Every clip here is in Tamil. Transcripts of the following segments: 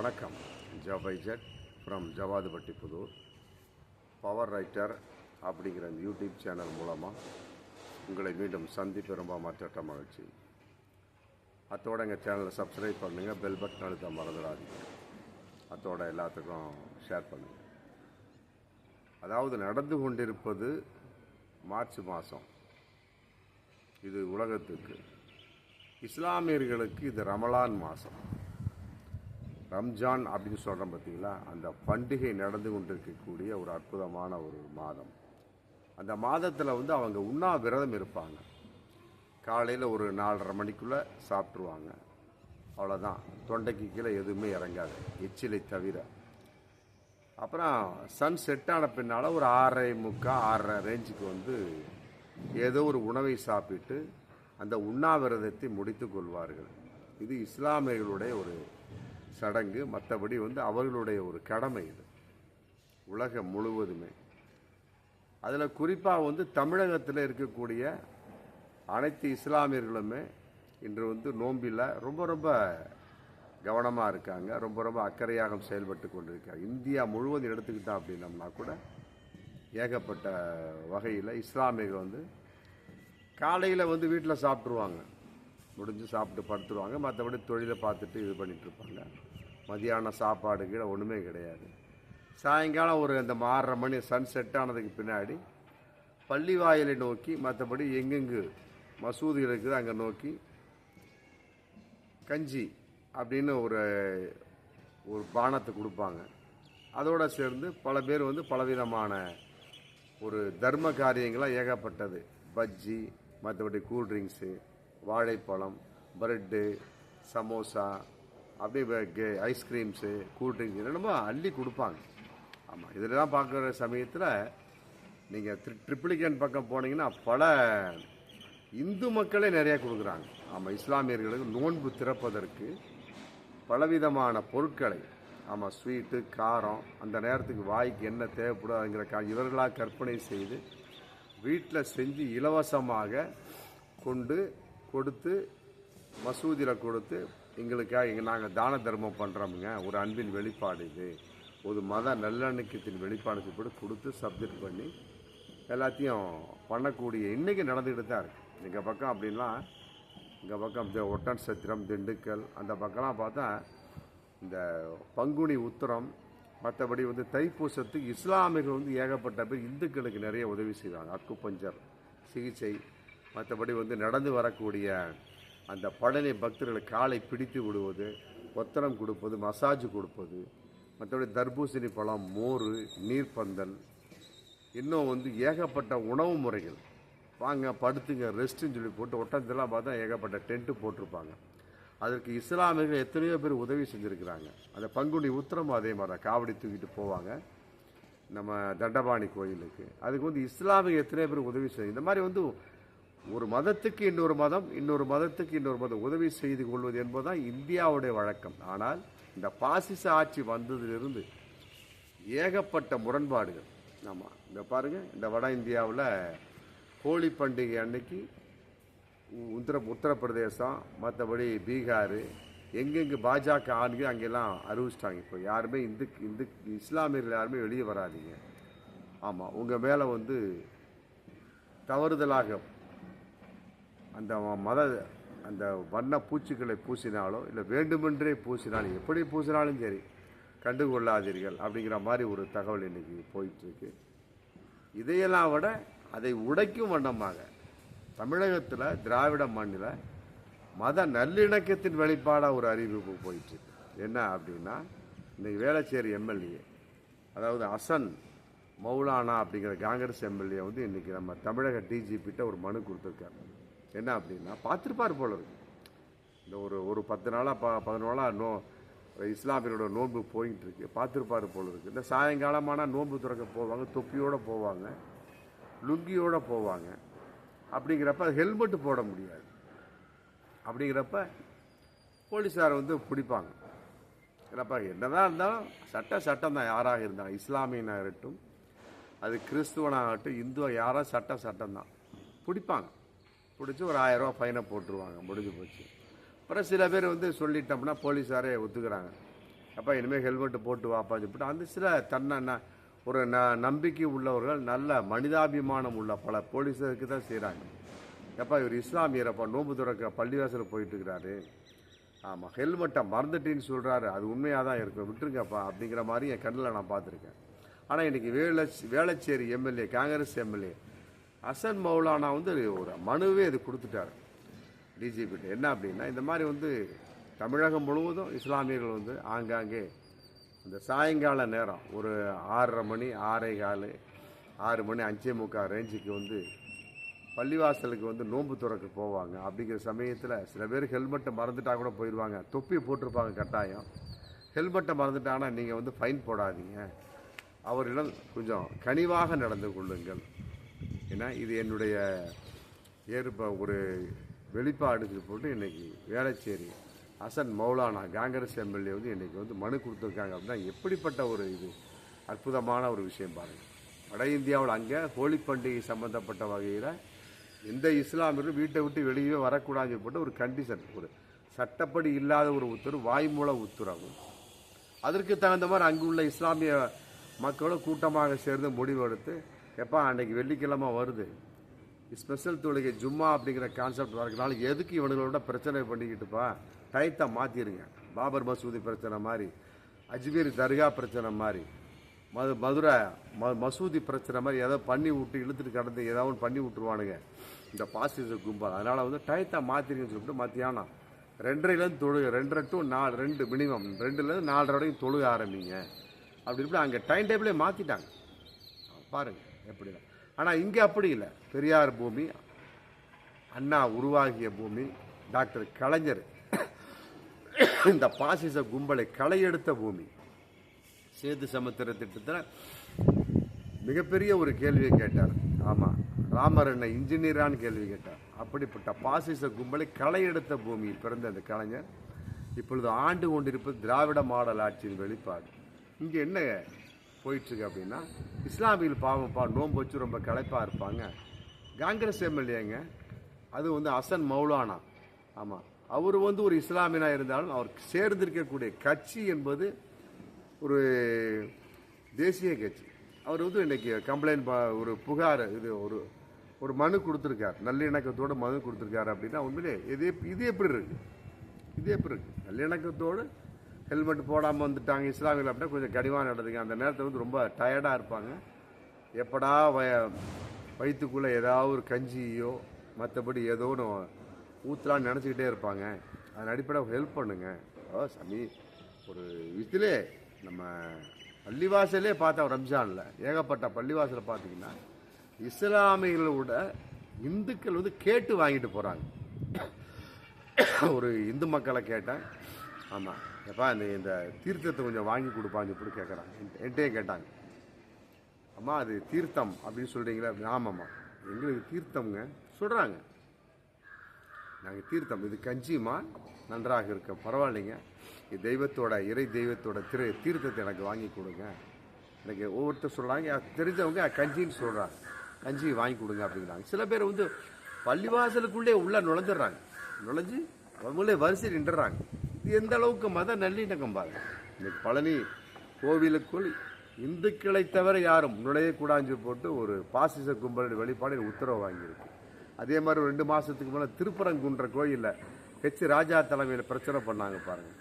வணக்கம். ஜபைஜட் from Javadupatti Pudur. Power writer அப்படிங்கிற இந்த யூடியூப் சேனல் மூலமாக உங்களை மீண்டும் சந்திப்பு ரொம்ப மற்ற மகிழ்ச்சி. அத்தோடு எங்கள் சேனலை சப்ஸ்கிரைப் பண்ணுங்கள், பெல் பட்டன் அழுத்த மறந்துடாதீங்க. அத்தோட எல்லாத்துக்கும் ஷேர் பண்ணுங்கள். அதாவது நடந்து கொண்டிருப்பது மார்ச் மாதம். இது உலகத்துக்கு, இஸ்லாமியர்களுக்கு இது ரமலான் மாதம். ரம்ஜான் அப்படின்னு சொல்கிறோம் பார்த்தீங்களா, அந்த பண்டிகை நடந்து கொண்டிருக்கக்கூடிய ஒரு அற்புதமான ஒரு மாதம். அந்த மாதத்தில் அவங்க உண்ணாவிரதம் இருப்பாங்க. காலையில் ஒரு 4:30 மணிக்குள்ளே சாப்பிட்ருவாங்க. அவ்வளோதான், தொண்டைக்கு கீழே எதுவுமே இறங்காது, எச்சிலை தவிர. அப்புறம் சன் செட் ஆன பின்னால் ஒரு 6:45 ரேஞ்சுக்கு ஏதோ ஒரு உணவை சாப்பிட்டு அந்த உண்ணாவிரதத்தை முடித்து கொள்வார்கள். இது இஸ்லாமியர்களுடைய ஒரு சடங்கு. மற்றபடி அவர்களுடைய ஒரு கடமை. இது உலகம் முழுவதுமே. அதில் குறிப்பாக தமிழகத்தில் இருக்கக்கூடிய அனைத்து இஸ்லாமியர்களுமே இன்று நோம்பில் ரொம்ப ரொம்ப கவனமாக இருக்காங்க, ரொம்ப ரொம்ப அக்கறையாக செயல்பட்டு கொண்டிருக்காங்க. இந்தியா முழுவதும் எடுத்துக்கிட்டோம் அப்படின்னம்னா கூட ஏகப்பட்ட வகையில் இஸ்லாமியர்கள் காலையில் வீட்டில் சாப்பிட்ருவாங்க, முடிஞ்சு சாப்பிட்டு படுத்துருவாங்க. மற்றபடி தொழிலை பார்த்துட்டு இது பண்ணிகிட்ருப்பாங்க. மதியான சாப்பாடு கீழே ஒன்றுமே கிடையாது. சாயங்காலம் ஒரு அந்த 6:30 மணி சன் செட் ஆனதுக்கு பின்னாடி பள்ளி வாயிலை நோக்கி, மற்றபடி எங்கெங்கு மசூதி இருக்குது அங்கே நோக்கி கஞ்சி அப்படின்னு ஒரு பானத்தை கொடுப்பாங்க. அதோடு சேர்ந்து பல பேர் பலவிதமான ஒரு தர்ம காரியங்களாக ஏகப்பட்டது, பஜ்ஜி, மற்றபடி கூல்ட்ரிங்க்ஸு, வாழைப்பழம், ப்ரெட்டு, சமோசா, அப்படியே ஐஸ்கிரீம்ஸு, கூல்ட்ரிங்க்ஸ் என்னென்னமோ அள்ளி கொடுப்பாங்க. ஆமாம், இதில் பார்க்குற சமயத்தில் நீங்கள் ட்ரிப்ளிகேன் பக்கம் போனீங்கன்னா பல இந்து மக்களே நிறையா கொடுக்குறாங்க. ஆமாம், இஸ்லாமியர்களுக்கு நோன்பு திறப்பதற்கு பலவிதமான பொருட்களை, ஆமாம், ஸ்வீட்டு, காரம், அந்த நேரத்துக்கு வாய்க்கு என்ன தேவைப்படாதுங்கிற இவர்களாக கற்பனை செய்து வீட்டில் செஞ்சு இலவசமாக கொடுத்து மசூதியில் கொடுத்து, எங்களுக்காக நாங்கள் தான தர்மம் பண்ணுறோமுங்க, ஒரு அன்பின் வெளிப்பாடு, இது ஒரு மத நல்லெண்ணக்கத்தின் வெளிப்பாடு போட்டு கொடுத்து சப்ஜெக்ட் பண்ணி எல்லாத்தையும் பண்ணக்கூடிய இன்றைக்கி நடந்துக்கிட்டு தான் இருக்குது. எங்கள் பக்கம் அப்படின்லாம், எங்கள் பக்கம் ஒட்டன் சத்திரம், திண்டுக்கல் அந்த பக்கம்லாம் பார்த்தா இந்த பங்குனி உத்திரம், மற்றபடி தைப்பூசத்துக்கு இஸ்லாமியர்கள் ஏகப்பட்ட பேர் இந்துக்களுக்கு நிறைய உதவி செய்வாங்க. அக்குப்பஞ்சர் சிகிச்சை, மற்றபடி நடந்து வரக்கூடிய அந்த பழனி பக்தர்களுக்கு காலை பிடித்து விடுவது, ஒத்தனம் கொடுப்பது, மசாஜ் கொடுப்பது, மற்றபடி தர்பூசணி பழம், மோர், நீர்ப்பந்தல், இன்னும் ஏகப்பட்ட உணவு முறைகள். வாங்க படுத்துங்க ரெஸ்ட்டுன்னு சொல்லி போட்டு ஒட்டனத்தெல்லாம் பார்த்தா ஏகப்பட்ட டென்ட்டு போட்டிருப்பாங்க. அதற்கு இஸ்லாமியர்கள் எத்தனையோ பேர் உதவி செஞ்சுருக்கிறாங்க. அந்த பங்குனி உத்திரமும் அதே மாதிரி தான், காவடி தூக்கிட்டு போவாங்க நம்ம தண்டபாணி கோயிலுக்கு. அதுக்கு இஸ்லாமிய எத்தனையோ பேர் உதவி செய்யும். இந்த மாதிரி ஒரு மதத்துக்கு இன்னொரு மதம், இன்னொரு மதத்துக்கு இன்னொரு மதம் உதவி செய்து கொள்வது என்பதுதான் இந்தியாவுடைய வழக்கம். ஆனால் இந்த பாசிச ஆட்சி வந்ததிலிருந்து ஏகப்பட்ட முரண்பாடுகள். ஆமாம், இந்த பாருங்கள், இந்த வட இந்தியாவில் ஹோலி பண்டிகை அன்னைக்கு உத்தரப்பிரதேசம், மற்றபடி பீகார், எங்கெங்கே பாஜக ஆளுங்க அங்கெல்லாம் அறிவிச்சிட்டாங்க. இப்போ யாருமே இஸ்லாமியர்கள் யாருமே வெளியே வராதிங்க. ஆமாம், உங்கள் மேலே தவறுதலாக அந்த அந்த வண்ண பூச்சிகளை பூசினாலோ இல்லை வேண்டுமென்றே பூசினாலும், எப்படி பூசினாலும் சரி கண்டுகொள்ளாதீர்கள் அப்படிங்கிற மாதிரி ஒரு தகவல் இன்றைக்கி போயிட்டுருக்கு. இதையெல்லாம் விட அதை உடைக்கும் வண்ணமாக தமிழகத்தில் திராவிட மாநில மத நல்லிணக்கத்தின் வெளிப்பாடாக ஒரு அறிவிப்பு போயிட்டுருக்கு. என்ன அப்படின்னா, இன்றைக்கி வேளச்சேரி எம்எல்ஏ, அதாவது ஹசன் மௌலானா அப்படிங்கிற காங்கிரஸ் எம்எல்ஏ இன்றைக்கி நம்ம தமிழக டிஜிபிட்ட ஒரு மனு கொடுத்துருக்காரு. என்ன அப்படின்னா, பார்த்துருப்பார் போல இருக்கு, இந்த ஒரு 10 நாளாக 11 நாளாக இஸ்லாமியரோட நோன்பு போயிட்டு இருக்கு, பார்த்துருப்பார் போல இருக்கு. இந்த சாயங்காலமான நோன்பு துறக்க போவாங்க, தொப்பியோடு போவாங்க, லுங்கியோடு போவாங்க. அப்படிங்கிறப்ப ஹெல்மெட்டு போட முடியாது. அப்படிங்கிறப்ப போலீஸார் பிடிப்பாங்க. இல்லைப்பா, என்னதான் இருந்தாலும் சட்டம் தான். யாராக இருந்தாலும், இஸ்லாமியனாகட்டும், அது கிறிஸ்துவனாகட்டும், இந்துவ, யாராக சட்டம் தான். பிடிப்பாங்க. பிடிச்சி ஒரு 1000 ரூபா ஃபைனை போட்டுருவாங்க, முடிஞ்சு போச்சு. அப்புறம் சில பேர் சொல்லிட்டோம்னா போலீஸாரே ஒத்துக்கிறாங்க. அப்போ இனிமேல் ஹெல்மெட்டு போட்டு வாப்பான்னு சொல்லிட்டு அந்த சில ஒரு நம்பிக்கை உள்ளவர்கள் நல்ல மனிதாபிமானம் உள்ள பல போலீஸருக்கு தான் செய்கிறாங்க. எப்போ இவர் இஸ்லாமியரப்பா நோன்பு துறக்க பள்ளிவாசல் போயிட்டு இருக்கிறாரு, ஆமாம் ஹெல்மெட்டை மறந்துட்டின்னு சொல்கிறாரு, அது உண்மையாக தான் இருக்கும், விட்டுருங்கப்பா அப்படிங்கிற மாதிரி என் கண்ணில் நான் பார்த்துருக்கேன். ஆனால் இன்றைக்கி வேளச்சேரி எம்எல்ஏ, காங்கிரஸ் எம்எல்ஏ ஹசன் மௌலானா வந்து ஒரு மனுவே இது கொடுத்துட்டாரு டிஜிபிட்ட. என்ன அப்படின்னா, இந்த மாதிரி தமிழகம் முழுவதும் இஸ்லாமியர்கள் ஆங்காங்கே இந்த சாயங்கால நேரம் ஒரு 6:30 மணி 6:15 6 மணி 5:45 ரேஞ்சுக்கு பள்ளிவாசலுக்கு நோன்பு துறக்க போவாங்க. அப்படிங்கிற சமயத்தில் சில பேர் ஹெல்மெட்டை மறந்துட்டா கூட போயிடுவாங்க, தொப்பி போட்டிருப்பாங்க கட்டாயம். ஹெல்மெட்டை மறந்துட்டாங்கன்னா நீங்கள் ஃபைன் போடாதீங்க, அவரிடம் கொஞ்சம் கனிவாக நடந்து கொள்ளுங்கள். ஏன்னா இது என்னுடைய ஒரு வெளிப்பாடுக்கு போட்டு இன்றைக்கி வேளச்சேரி ஹசன் மௌலானா காங்கிரஸ் எம்எல்ஏ இன்றைக்கி மனு கொடுத்துருக்காங்க. அப்படின்னா எப்படிப்பட்ட ஒரு அற்புதமான ஒரு விஷயம் பாருங்கள். வட இந்தியாவில் அங்கே ஹோலி பண்டிகை சம்மந்தப்பட்ட வகையில் எந்த இஸ்லாமியரும் வீட்டை விட்டு வெளியே வரக்கூடாதுன்னு போட்டு ஒரு கண்டிஷன், ஒரு சட்டப்படி இல்லாத ஒரு உத்தரவு, வாய்மூல உத்தரவு. அதற்கு தகுந்த மாதிரி அங்கு உள்ள இஸ்லாமிய மக்களும் கூட்டமாக சேர்ந்து முடிவெடுத்து, எப்போ அன்றைக்கி வெள்ளிக்கிழமை வருது, ஸ்பெஷல் தொழுகை ஜும்மா அப்படிங்கிற கான்செப்ட் வரதுனால எதுக்கு இவனுங்களோட பிரச்சனை பண்ணிக்கிட்டுப்பா, டயத்தை மாற்றிடுங்க. பாபர் மசூதி பிரச்சனை மாதிரி, அஜ்மீர் தர்கா பிரச்சனை மாதிரி, மதுரை மசூதி பிரச்சனை மாதிரி ஏதோ பண்ணி விட்டு இழுத்துட்டு கடந்து ஏதாவது பண்ணி விட்டுருவானுங்க இந்த பாசிச கும்பல். அதனால் டயத்தை மாற்றிருங்கன்னு சொல்லிட்டு மத்தியானம் 2:30 தொழுக, 2:30 to 4, 2 மினிமம் 2லேருந்து 4:30 வரைக்கும் தொழுக ஆரம்பிங்க அப்படி அங்கே டைம் டேபிளே மாற்றிட்டாங்க பாருங்கள் எப்படி. ஆனால் இங்கே அப்படி இல்லை. பெரியார் பூமி, அண்ணா உருவாகிய பூமி, டாக்டர் கலைஞர் இந்த பாசிச கும்பலை களையெடுத்த பூமி. சேது சமுத்திர திட்டத்தில் மிகப்பெரிய ஒரு கேள்வியை கேட்டார். ஆமாம், ராமர் என்ன இன்ஜினியரான்னு கேள்வி கேட்டார். அப்படிப்பட்ட பாசிச கும்பலை களையெடுத்த பூமியில் பிறந்த அந்த கலைஞர் இப்பொழுது ஆண்டு கொண்டிருப்பது திராவிட மாடல் ஆட்சியின் வெளிப்பாடு. இங்கே என்ன போயிட்டுருக்கு அப்படின்னா, இஸ்லாமியில் பாவம்ப்பா நோன்பு வச்சு ரொம்ப களைப்பாக இருப்பாங்க. காங்கிரஸ் எம்எல்ஏங்க, அது ஹசன் மௌலானா, ஆமாம் அவர் ஒரு இஸ்லாமியனாக இருந்தாலும் அவர் சேர்ந்திருக்கக்கூடிய கட்சி என்பது ஒரு தேசிய கட்சி. அவர் இன்றைக்கி கம்ப்ளைண்ட் ஒரு புகார் ஒரு மனு கொடுத்துருக்கார், நல்லிணக்கத்தோடு மனு கொடுத்துருக்காரு. அப்படின்னா உண்மையிலே இது எப்படி இருக்குது? நல்லிணக்கத்தோடு ஹெல்மெட் போடாமல் வந்துட்டாங்க இஸ்லாமியில் அப்படின்னா கொஞ்சம் கடிவாக நடந்துங்க. அந்த நேரத்தில் ரொம்ப டயர்டாக இருப்பாங்க. எப்படா வயிற்றுக்குள்ளே ஏதாவது ஒரு கஞ்சியோ மற்றபடி ஏதோ ஒன்று ஊற்றலான்னு நினச்சிக்கிட்டே இருப்பாங்க. அதன் அடிப்படையில் ஹெல்ப் பண்ணுங்க. சாமி, ஒரு இதிலே நம்ம பள்ளிவாசலே பார்த்தா ரம்ஜானில் ஏகப்பட்ட பள்ளிவாசலை பார்த்தீங்கன்னா இஸ்லாமியர்களோட இந்துக்கள் கேட்டு வாங்கிட்டு போகிறாங்க. ஒரு இந்து மக்களை கேட்டேன், ஆமாம் எப்பா இந்த தீர்த்தத்தை கொஞ்சம் வாங்கி கொடுப்பான்னு இப்படி கேட்குறாங்க. என்கிட்டே கேட்டாங்க, அம்மா அது தீர்த்தம் அப்படின்னு சொல்கிறீங்களா? ஆமாம்மா எங்களுக்கு தீர்த்தம்ங்க சொல்கிறாங்க. நாங்கள் தீர்த்தம், இது கஞ்சிமா நன்றாக இருக்க, பரவாயில்லைங்க, இது இறை தெய்வத்தோட தீர்த்தத்தை எனக்கு வாங்கி கொடுங்க. எனக்கு ஒவ்வொருத்தர் சொல்கிறாங்க, தெரிஞ்சவங்க கஞ்சின்னு சொல்கிறாங்க, கஞ்சி வாங்கி கொடுங்க அப்படிங்கிறாங்க. சில பேர் பள்ளிவாசலுக்குள்ளே உள்ளே நுழைஞ்சு அவங்களே வரிசை நின்றுறாங்க. இது எந்த அளவுக்கு மத நல்லிணக்கம் பாருங்க. இன்னைக்கு பழனி கோவிலுக்குள் இந்துக்களை தவிர யாரும் நுழையக்கூடாது போட்டு ஒரு பாசிச கும்பலுடைய வெளிப்பாடு உத்தரவு வாங்கியிருக்கு. அதே மாதிரி 2 மாதத்துக்கு மேலே திருப்பரங்குன்ற கோயிலில் ராஜா தலைமையில் பிரச்சனை பண்ணாங்க பாருங்கள்.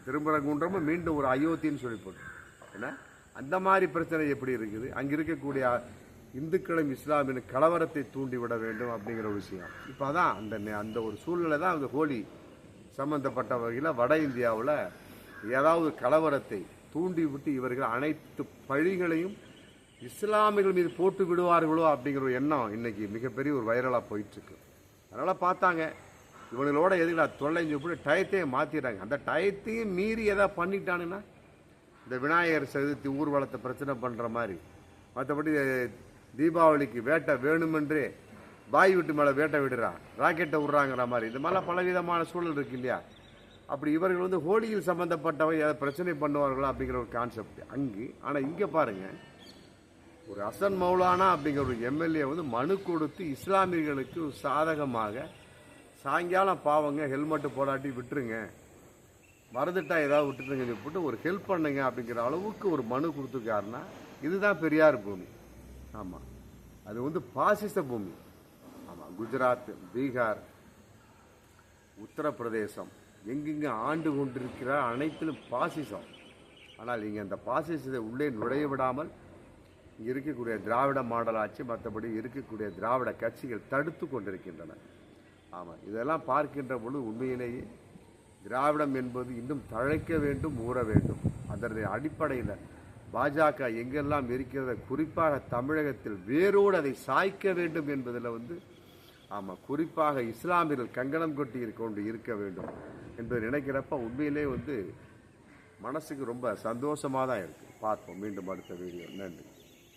திருப்பரங்குன்றமும் மீண்டும் ஒரு அயோத்தின்னு சொல்லி போட்டு, ஏன்னா அந்த மாதிரி பிரச்சனை எப்படி இருக்குது? அங்கே இருக்கக்கூடிய இந்துக்களும் இஸ்லாமியின் கலவரத்தை தூண்டிவிட வேண்டும் அப்படிங்கிற ஒரு விஷயம். இப்போ அதான் அந்த ஒரு சூழ்நிலை தான் அந்த ஹோலி சம்பந்தப்பட்ட வகையில் வட இந்தியாவில் ஏதாவது கலவரத்தை தூண்டிவிட்டு இவர்கள் அனைத்து பழிகளையும் இஸ்லாமியர்கள் மீது போட்டு விடுவார்களோ அப்படிங்கிற ஒரு எண்ணம் இன்னைக்கு மிகப்பெரிய ஒரு வைரலாக போயிட்டுருக்கு. அதனால் பார்த்தாங்க, இவங்களோட எதுக்கு தொல்லைஞ்சு போட்டு டயத்தையே மாற்றிடுறாங்க. அந்த டயத்தையும் மீறி எதாவது பண்ணிட்டானுன்னா இந்த விநாயகர் சதுர்த்தி ஊர்வலத்தை பிரச்சனை பண்ணுற மாதிரி, மற்றபடி தீபாவளிக்கு வேட்டை வேணுமென்றே பாய் வீட்டு மேலே வேட்டை விடுறான், ராக்கெட்டை விட்றாங்கிற மாதிரி, இந்த மாதிரிலாம் பலவிதமான சூழல் இருக்கு இல்லையா? அப்படி இவர்கள் ஹோலியில் சம்மந்தப்பட்டவை ஏதாவது பிரச்சனை பண்ணுவார்களா அப்படிங்கிற ஒரு கான்செப்ட் அங்கு. ஆனால் இங்கே பாருங்கள், ஒரு ஹசன் மௌலானா அப்படிங்கிற ஒரு எம்எல்ஏ மனு கொடுத்து இஸ்லாமியர்களுக்கு சாதகமாக சாயங்காலம் பாவங்க ஹெல்மெட்டு போடாட்டி விட்டுருங்க, மறந்துட்டா ஏதாவது விட்டுட்டுங்க போட்டு ஒரு ஹெல்ப் பண்ணுங்க அப்படிங்கிற அளவுக்கு ஒரு மனு கொடுத்துருக்காருன்னா இதுதான் பெரியார் பூமி. ஆமாம், அது வந்து பாசிச பூமி. ஆமாம், குஜராத், பீகார், உத்தரப்பிரதேசம் எங்கெங்க ஆண்டு கொண்டிருக்கிற அனைத்திலும் பாசிசம். ஆனால் இங்கே அந்த பாசிசத்தை உள்ளே நுழைய விடாமல் இங்கே இருக்கக்கூடிய திராவிட மாடல் ஆட்சி, மற்றபடி இருக்கக்கூடிய திராவிட கட்சிகள் தடுத்து கொண்டிருக்கின்றன. ஆமாம், இதெல்லாம் பார்க்கின்ற பொழுது உண்மையிலேயே திராவிடம் என்பது இன்னும் தழைக்க வேண்டும், ஊற வேண்டும். அதனுடைய அடிப்படையில் பாஜக எங்கெல்லாம் இருக்கிறத, குறிப்பாக தமிழகத்தில் வேரோடு அதை சாய்க்க வேண்டும் என்பதில் வந்து ஆமாம், குறிப்பாக இஸ்லாமியர்கள் கங்கணம் கொட்டி கொண்டு இருக்க வேண்டும் என்பதை நினைக்கிறப்ப உண்மையிலே வந்து மனசுக்கு ரொம்ப சந்தோஷமாக தான் இருக்குது. பார்ப்போம் மீண்டும் அடுத்த வீடியோ. நன்றி.